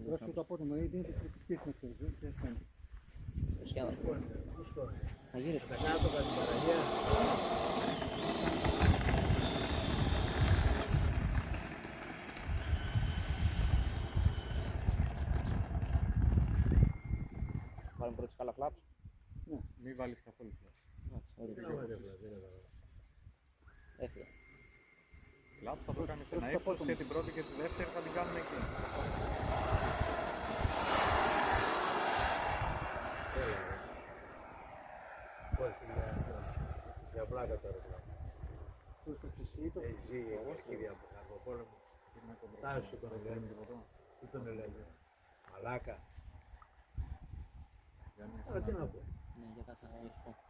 Τώρα σου το απότομο, είναι το κριτική με αυτό, δεν φτάνει. Να γύρω Τα κάτω κατά την παραγία. Βάλουμε πρώτη σκάλα φλάπς. Μην βάλεις καθόλου φλάπς. Έφυγε. Φλάπς θα το κάνεις ένα ύψος και την πρώτη και τη δεύτερη θα την κάνουμε εκεί. Για πλάκα τώρα. Πώς το ξεσύτω. Ζει η αρχίδια από τον πόλεμο. Τάσου τον έλεγε. Τι τον έλεγε. Μαλάκα. Για μια Αλλά τι να πω. Ναι, για κάτσε να σου πω.